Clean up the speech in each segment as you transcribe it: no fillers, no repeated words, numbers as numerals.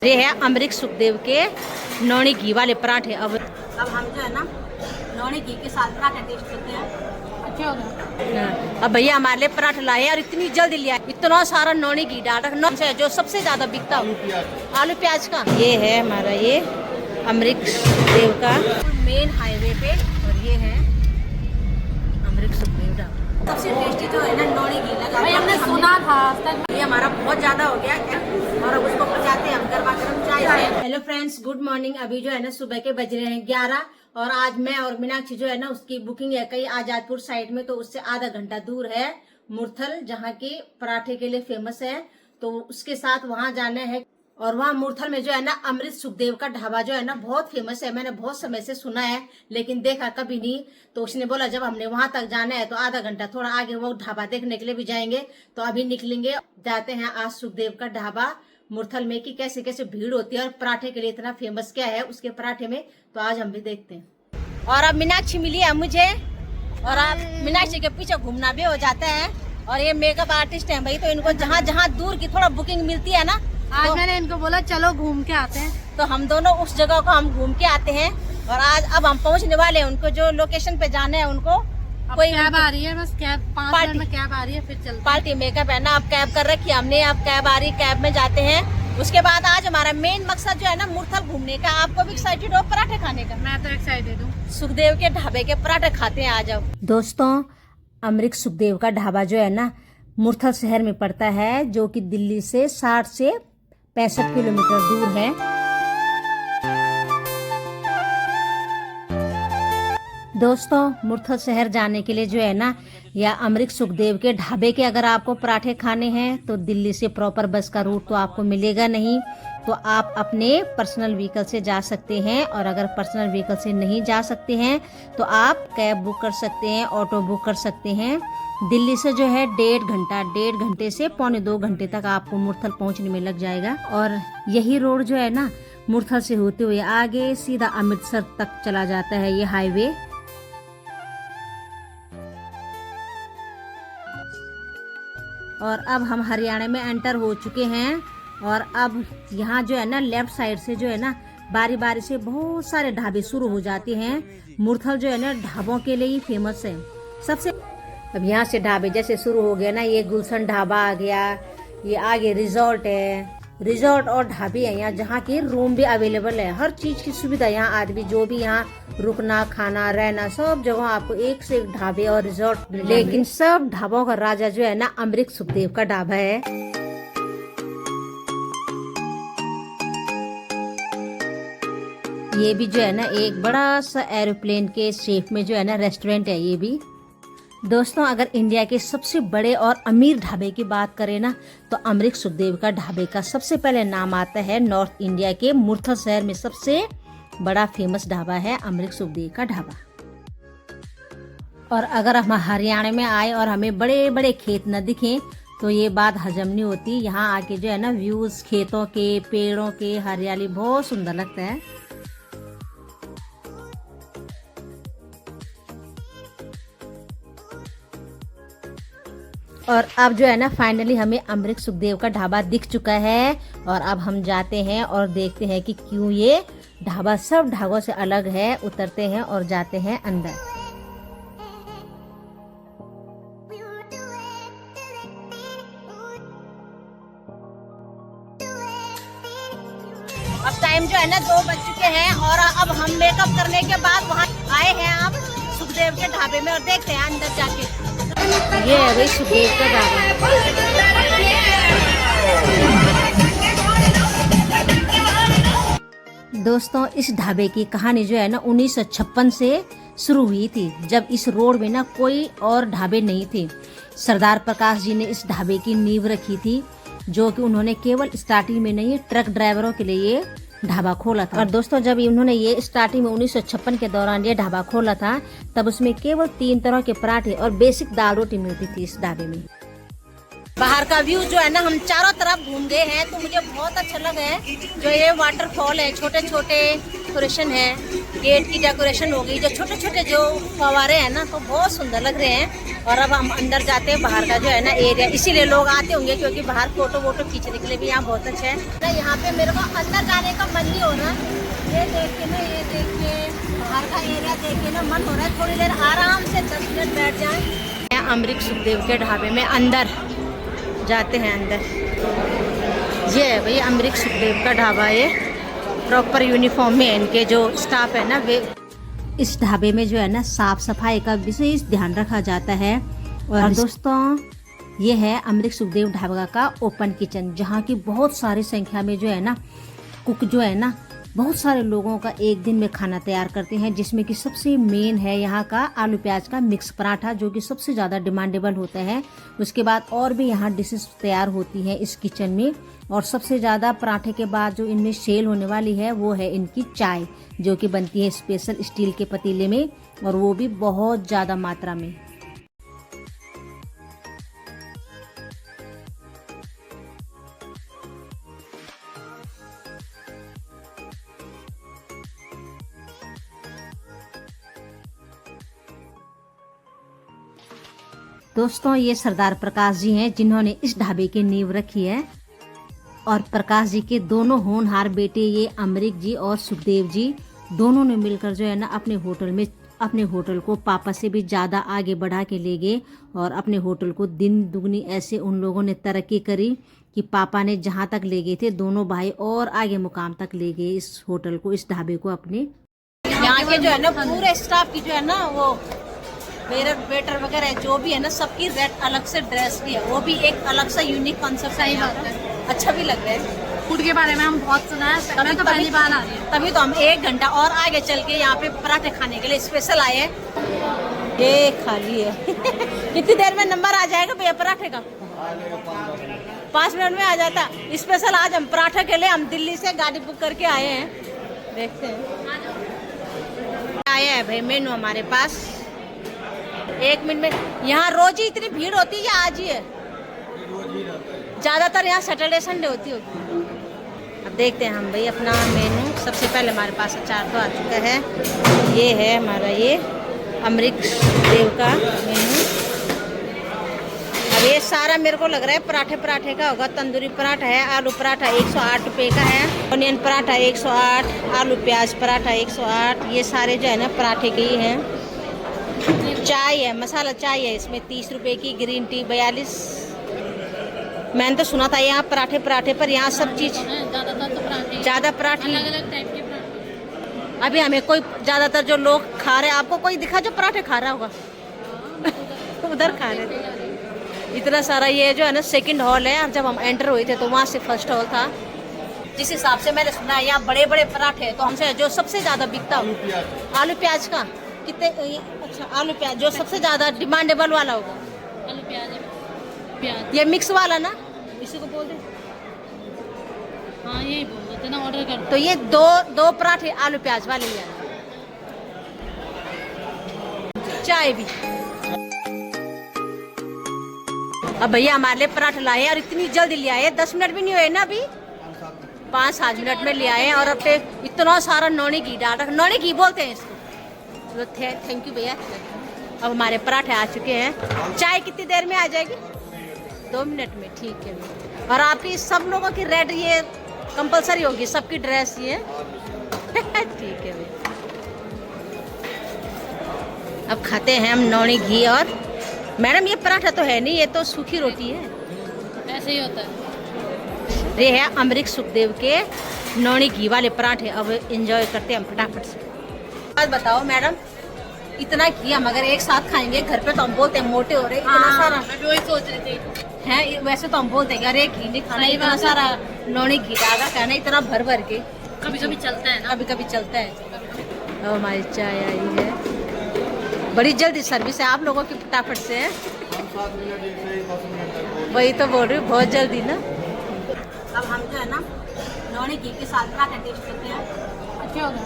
ये है अमरीक सुखदेव के नौनी घी वाले पराठे। अब हम जो है ना नौनी घी के साथ पराठे टेस्ट करते हैं। अच्छे हो गए। अब भैया हमारे लिए पराठे लाए और इतनी जल्दी लिया, इतना सारा नौनी घी डाल रखा जो सबसे ज्यादा बिकता है आलू प्याज का। ये है हमारा ये अमरीक सुखदेव का मेन हाईवे पे, और ये है अमरीक सुखदेव ढाबा। सबसे टेस्टी जो है ना नौनी घी लगा, हमने सुना था ये हमारा बहुत ज्यादा हो गया और अब उसको पचाते हैं हम गरमा गरम चाय से। Hello friends, good morning. अभी जो है ना सुबह के बज रहे हैं 11 और आज मैं और मीनाक्षी जो है ना उसकी बुकिंग है कहीं आजादपुर साइड में, तो उससे आधा घंटा दूर है मुरथल, जहाँ की पराठे के लिए फेमस है। तो उसके साथ वहाँ जाना है और वहाँ मुरथल में जो है ना अमरीक सुखदेव का ढाबा जो है ना बहुत फेमस है। मैंने बहुत समय से सुना है लेकिन देखा कभी नहीं। तो उसने बोला जब हमने वहां तक जाना है तो आधा घंटा थोड़ा आगे वो ढाबा देखने के लिए भी जाएंगे। तो अभी निकलेंगे, जाते हैं आज सुखदेव का ढाबा मुरथल में कि कैसे कैसे भीड़ होती है और पराठे के लिए इतना फेमस क्या है उसके पराठे में। तो आज हम भी देखते हैं। और अब मीनाक्षी मिली है मुझे, और आप मीनाक्षी के पीछे घूमना भी हो जाता है। और ये मेकअप आर्टिस्ट है भाई, तो इनको जहाँ जहाँ दूर की थोड़ा बुकिंग मिलती है ना, आज तो मैंने इनको बोला चलो घूम के आते हैं, तो हम दोनों उस जगह को हम घूम के आते हैं। और आज अब हम पहुंचने वाले हैं, उनको जो लोकेशन पे जाना है उनको कोई कैब आ रही है, बस कैब 5 मिनट में कैब आ रही है, फिर चलते। पार्टी मेकअप है ना, अब कैब कर रखी हमने, अब कैब आ रही, कैब में जाते हैं। उसके बाद आज हमारा मेन मकसद जो है ना मुरथल घूमने का। आपको भी एक्साइटेड हो पराठे खाने का? मैं तो एक्साइटेड हूँ। सुखदेव के ढाबे के पराठे खाते हैं आज। अब दोस्तों, अमरीक सुखदेव का ढाबा जो है ना मुरथल शहर में पड़ता है, जो कि दिल्ली से 60 से 65 किलोमीटर दूर है। दोस्तों, मुरथल शहर जाने के लिए जो है ना या अमरीक सुखदेव के ढाबे के अगर आपको पराठे खाने हैं तो दिल्ली से प्रॉपर बस का रूट तो आपको मिलेगा नहीं, तो आप अपने पर्सनल व्हीकल से जा सकते हैं। और अगर पर्सनल व्हीकल से नहीं जा सकते हैं तो आप कैब बुक कर सकते हैं, ऑटो बुक कर सकते हैं। दिल्ली से जो है 1.5 घंटे से 1.25 घंटे तक आपको मुरथल पहुंचने में लग जाएगा। और यही रोड जो है ना मुरथल से होते हुए आगे सीधा अमृतसर तक चला जाता है ये हाईवे। और अब हम हरियाणा में एंटर हो चुके हैं और अब यहाँ जो है ना लेफ्ट साइड से जो है ना बारी बारी से बहुत सारे ढाबे शुरू हो जाते हैं। मुरथल जो है ना ढाबों के लिए ही फेमस है सबसे। अब यहाँ से ढाबे जैसे शुरू हो गया ना, ये गुलशन ढाबा आ गया, ये आगे रिजॉर्ट है, रिजॉर्ट और ढाबे है यहाँ जहाँ के रूम भी अवेलेबल है। हर चीज की सुविधा यहाँ, आदमी जो भी यहाँ रुकना खाना रहना सब जगह आपको एक से एक ढाबे और रिजॉर्ट। लेकिन सब ढाबों का राजा जो है ना अमरीक सुखदेव का ढाबा है। ये भी जो है ना एक बड़ा सा एरोप्लेन के शेप में जो है ना रेस्टोरेंट है ये भी। दोस्तों, अगर इंडिया के सबसे बड़े और अमीर ढाबे की बात करें ना तो अमरीक सुखदेव का ढाबे का सबसे पहले नाम आता है। नॉर्थ इंडिया के मुरथल शहर में सबसे बड़ा फेमस ढाबा है अमरीक सुखदेव का ढाबा। और अगर हम हरियाणा में आए और हमें बड़े बड़े खेत न दिखें तो ये बात हजम नहीं होती। यहाँ आके जो है ना व्यूज खेतों के, पेड़ों के, हरियाली बहुत सुंदर लगता है। और अब जो है ना फाइनली हमें अमरीक सुखदेव का ढाबा दिख चुका है और अब हम जाते हैं और देखते हैं कि क्यों ये ढाबा सब ढाबों से अलग है। उतरते हैं और जाते हैं अंदर। अब टाइम जो है ना 2 बज चुके हैं और अब हम मेकअप करने के बाद वहाँ आए हैं आप सुखदेव के ढाबे में और देखते हैं अंदर जाके। ये है भाई सुखदेव का ढाबा। दोस्तों, इस ढाबे की कहानी जो है ना 1956 से शुरू हुई थी, जब इस रोड में ना कोई और ढाबे नहीं थे। सरदार प्रकाश जी ने इस ढाबे की नींव रखी थी, जो कि उन्होंने केवल स्टार्टिंग में नहीं ट्रक ड्राइवरों के लिए ये ढाबा खोला था। और दोस्तों, जब उन्होंने ये स्टार्टिंग में 1956 के दौरान ये ढाबा खोला था तब उसमें केवल 3 तरह के पराठे और बेसिक दाल रोटी मिलती थी इस ढाबे में। बाहर का व्यू जो है ना, हम चारों तरफ घूम गए हैं तो मुझे बहुत अच्छा लगा है। जो ये वाटरफॉल है, छोटे छोटे डेकोरेशन है, गेट की डेकोरेशन हो गई, जो छोटे छोटे जो फवारे हैं ना, तो बहुत सुंदर लग रहे हैं। और अब हम अंदर जाते हैं, बाहर का जो है ना एरिया, इसीलिए लोग आते होंगे क्योंकि बाहर फोटो वोटो खींचने के लिए भी यहाँ बहुत अच्छा है। यहाँ पे मेरे को अंदर जाने का मन नहीं हो रहा, ये देख के ना, ये देख के बाहर का एरिया देख के ना मन हो रहा है थोड़ी देर आराम से 10 मिनट बैठ जाएं। अमृत सुखदेव के ढाबे में अंदर जाते हैं। अंदर ये है भाई अमृत सुखदेव का ढाबा। ये प्रॉपर यूनिफॉर्म में इनके जो स्टाफ है ना, वे इस ढाबे में जो है ना साफ सफाई का विशेष ध्यान रखा जाता है। और दोस्तों ये है अमृत सुखदेव ढाबा का ओपन किचन, जहाँ की बहुत सारी संख्या में जो है ना कुक जो है ना बहुत सारे लोगों का एक दिन में खाना तैयार करते हैं, जिसमें कि सबसे मेन है यहाँ का आलू प्याज का मिक्स पराठा, जो कि सबसे ज़्यादा डिमांडेबल होता है। उसके बाद और भी यहाँ डिशेस तैयार होती हैं इस किचन में। और सबसे ज़्यादा पराठे के बाद जो इनमें सेल होने वाली है वो है इनकी चाय, जो कि बनती है स्पेशल स्टील के पतीले में, और वो भी बहुत ज़्यादा मात्रा में। दोस्तों ये सरदार प्रकाश जी हैं जिन्होंने इस ढाबे की नींव रखी है। और प्रकाश जी के दोनों होनहार बेटे ये अमृत जी और सुखदेव जी, दोनों ने मिलकर जो है ना अपने होटल को पापा से भी ज़्यादा आगे बढ़ा के ले गए। और अपने होटल को दिन दुगनी ऐसे उन लोगों ने तरक्की करी कि पापा ने जहाँ तक ले गए थे, दोनों भाई और आगे मुकाम तक ले गए इस होटल को, इस ढाबे को अपने। यहाँ के जो है ना पूरे स्टाफ की जो है ना वो वेटर वगैरह जो भी है ना, सबकी रेड अलग से ड्रेस भी है, वो भी एक अलग सा यूनिक कॉन्सेप्ट। सही बात है, अच्छा भी लग रहा है। फूड के बारे में हम बहुत सुना है, मैं तो पहली बार आ रही है। तभी तो हम 1 घंटा और आगे चल के यहाँ पे पराठे खाने के लिए स्पेशल आए हैं। ये खाली है कितनी देर में नंबर आ जाएगा भैया पराठे का? 5 मिनट में आ जाता। स्पेशल आज हम पराठे के लिए हम दिल्ली से गाड़ी बुक करके आए हैं, देखते हैं। आया है भाई मेनू हमारे पास, 1 मिनट में। यहाँ रोज ही इतनी भीड़ होती है या आज ही है? ज़्यादातर यहाँ सैटरडे संडे होती होगी। अब देखते हैं हम भाई अपना मेनू। सबसे पहले हमारे पास अचार तो आ चुका है, ये है हमारा ये अमृत देव का मेनू। अब ये सारा मेरे को लग रहा है पराठे का होगा। तंदूरी पराठा है, आलू पराठा 108 रुपये का है, ऑनियन पराठा 108, आलू प्याज पराठा 108। ये सारे जो है ना पराठे के ही हैं। चाय है, मसाला चाय है इसमें 30 रुपए की, ग्रीन टी 42। मैंने तो सुना था यहाँ पराठे पर यहाँ सब चीज ज़्यादा पराठे अलग टाइप के पराठे। अभी हमें कोई ज़्यादातर जो लोग खा रहे हैं, आपको कोई दिखा जो पराठे खा रहा होगा? उधर खा रहे थे इतना सारा। ये जो है ना सेकंड हॉल है, और जब हम एंटर हुए थे तो वहाँ से फर्स्ट हॉल था। जिस हिसाब से मैंने सुना है यहाँ बड़े बड़े पराठे हैं, तो हमसे जो सबसे ज़्यादा बिकता हो आलू प्याज का कितने? अच्छा आलू प्याज जो सबसे ज़्यादा डिमांडेबल वाला होगा, आलू प्याज ये मिक्स वाला ना, इसी को बोल दे। हाँ यही बोल देते ना, ऑर्डर कर। तो ये दो पराठे आलू प्याज वाले ही हैं। चाय भी। अब भैया हमारे लिए पराठे लाए और इतनी जल्दी ले आए, 10 मिनट भी नहीं हुए ना, अभी 5-7 मिनट में ले आए। और अब इतना सारा नौनी घी डाल रखा, नौनी घी बोलते हैं इसको। तो थैंक यू भैया। अब हमारे पराठे आ चुके हैं। चाय कितनी देर में आ जाएगी? 2 मिनट में, ठीक है। और आपकी सब लोगों की रेड ये कंपलसरी होगी, सबकी ड्रेस ये ठीक है भैया। अब खाते हैं हम नौनी घी। और मैडम ये पराठा तो है नहीं, ये तो सूखी रोटी है। ऐसे ही होता है। ये है अमृत सुखदेव के नौनी घी वाले पराठे। अब एंजॉय करते हैं हम फटाफट से। बात बताओ मैडम, इतना घी हम अगर एक साथ खाएंगे घर पे तो हम बोलते हैं मोटे हो रहे हैं, इतना सारा। मैं वही सोच रही थी है, वैसे तो हम बोलते हैं अरे घी नहीं खाना, इतना सारा नौनी घी डाला खाना, इतना भर भर के। कभी कभी चलता है ना, कभी कभी चलता है। अब हमारी चाय आई है, बड़ी जल्दी सर्विस है आप लोगों की, फटाफट से है। वही तो बोल रही हूँ, बहुत जल्दी ना। अब हम जो है ना नौनी घी के साथ पराठा टेस्ट करते हैं। अच्छा होगा,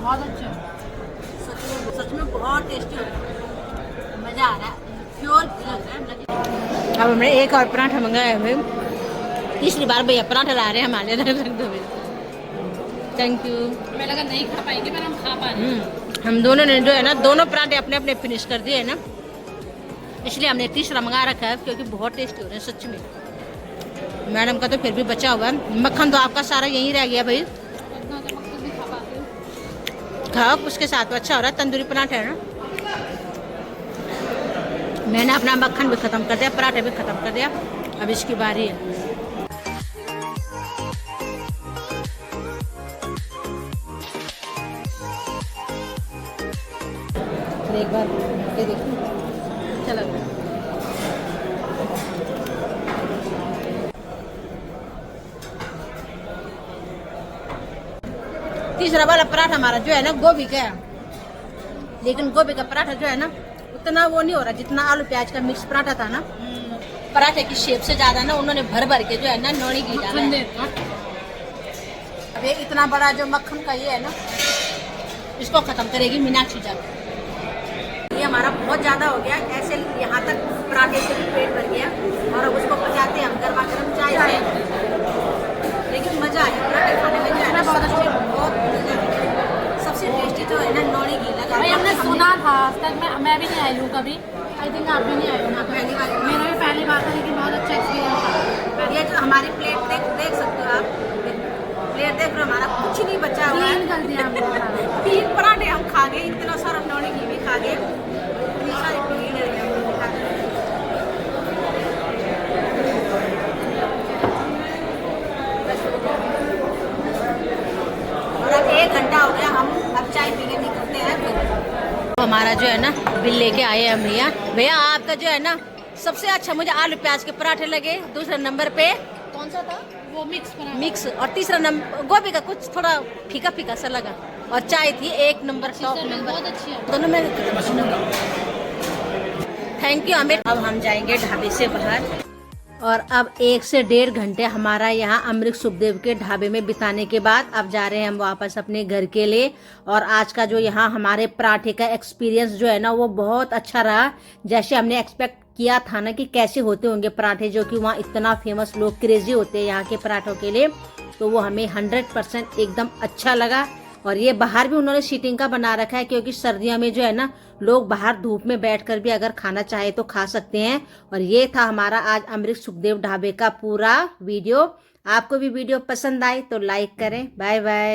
बहुत अच्छा। सच में बहुत टेस्टी होगा, मज़ा आ रहा है। प्योर घी लग रहा है। अब हमने एक और पराठा मंगाया है, तीसरी बार भैया पराठा ला रहे हैं हमारे लिए। रख दो भैया, थैंक यू। हमें लगा नहीं खा पाएंगे पर हम खा पा रहे हैं। हम दोनों ने जो है ना दोनों पराठे अपने अपने फिनिश कर दिए है ना, इसलिए हमने तीसरा मंगा रखा है क्योंकि बहुत टेस्टी हो रहे हैं सच में। मैडम का तो फिर भी बचा हुआ है, मक्खन तो आपका सारा यहीं रह गया भाई। इतना तो मक्खन भी खा पाते हो। खाओ, उसके साथ तो अच्छा हो रहा है, तंदूरी पराठा है ना। मैंने अपना मक्खन भी खत्म कर दिया, पराठे भी खत्म कर दिया, अब इसकी बारी है। एक बार ये देखो, चलो तीसरा वाला पराठा हमारा जो है ना गोभी का है, लेकिन गोभी का पराठा जो है ना उतना वो नहीं हो रहा जितना आलू प्याज का मिक्स पराठा था ना। पराठे की शेप से ज्यादा ना उन्होंने भर भर के जो है ना नौनी घी डाला है। अब ये इतना बड़ा जो मक्खन का ये है ना, इसको खत्म करेगी मीनाक्षी जाकर। ये हमारा बहुत ज्यादा हो गया, ऐसे यहाँ तक पराठे से भी पेट भर गया और अब उसको पचाते हैं हम गर्मा गर्म चाय से। लेकिन मजा आया पराठे खाने में, जो है ना बहुत अच्छे, बहुत मजा आया। सबसे टेस्टी तो है ना नौनी घी लगा। भाई हमने सुना था, आज तक मैं भी नहीं आई हूँ कभी। आई थिंक आप भी नहीं आए हो ना। पहली बार मेरा भी पहली बार था, लेकिन बहुत अच्छा एक्सपीरियंस था। ये जो हमारी प्लेट देख सकते हो आप, प्लेट देख रहे हो, हमारा कुछ नहीं बचा हुआ है। 3 कर दिया हमने। 3 पराठे हम खा गए, इतना सारा नौनी घी भी खा गए, इतनी सारी भीड़ है हम खा गए। और अब 1 घंटा हो गया, हम अब चाय पी के निकलते हैं। फिर हमारा जो है ना बिल लेके आए हम भैया। भैया आपका जो है ना सबसे अच्छा मुझे आलू प्याज के पराठे लगे, दूसरे नंबर पे कौन सा था वो मिक्स मिक्स, और तीसरा नंबर गोभी का कुछ थोड़ा फीका फीका सा लगा, और चाय थी 1 नंबर टॉप नंबर, बहुत अच्छी है। दोनों में थैंक यू अमित। अब हम जाएंगे ढाबे से बाहर, और अब 1 से 1.5 घंटे हमारा यहाँ अमृत सुखदेव के ढाबे में बिताने के बाद अब जा रहे हैं हम वापस अपने घर के लिए। और आज का जो यहाँ हमारे पराठे का एक्सपीरियंस जो है ना वो बहुत अच्छा रहा, जैसे हमने एक्सपेक्ट किया था ना कि कैसे होते होंगे पराठे, जो कि वहाँ इतना फेमस लोग क्रेजी होते हैं यहाँ के पराठों के लिए, तो वो हमें 100% एकदम अच्छा लगा। और ये बाहर भी उन्होंने सीटिंग का बना रखा है, क्योंकि सर्दियों में जो है ना लोग बाहर धूप में बैठकर भी अगर खाना चाहे तो खा सकते हैं। और ये था हमारा आज अमृत सुखदेव ढाबे का पूरा वीडियो। आपको भी वीडियो पसंद आए तो लाइक करें। Bye bye.